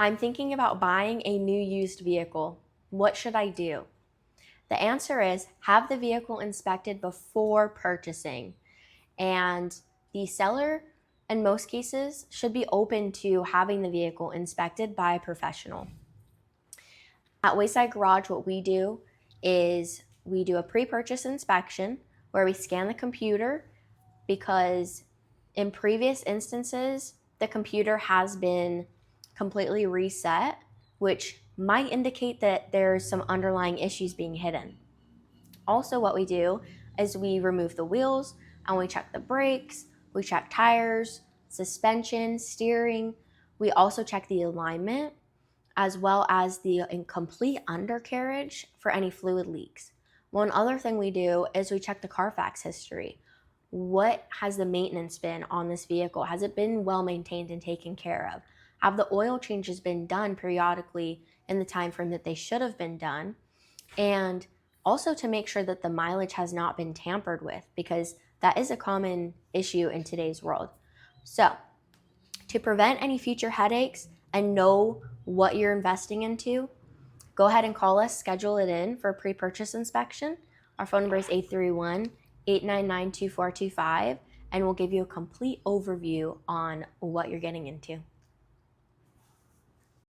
I'm thinking about buying a new used vehicle. What should I do? The answer is have the vehicle inspected before purchasing. And the seller, in most cases, should be open to having the vehicle inspected by a professional. At Wayside Garage, what we do is we do a pre-purchase inspection where we scan the computer because in previous instances, the computer has been completely reset, which might indicate that there's some underlying issues being hidden. Also, what we do is we remove the wheels and we check the brakes, we check tires, suspension, steering. We also check the alignment as well as the incomplete undercarriage for any fluid leaks. One other thing we do is we check the Carfax history. What has the maintenance been on this vehicle? Has it been well maintained and taken care of? Have the oil changes been done periodically in the time frame that they should have been done? And also to make sure that the mileage has not been tampered with, because that is a common issue in today's world. So, to prevent any future headaches and know what you're investing into, go ahead and call us, schedule it in for a pre-purchase inspection. Our phone number is 831-899-2425, and we'll give you a complete overview on what you're getting into.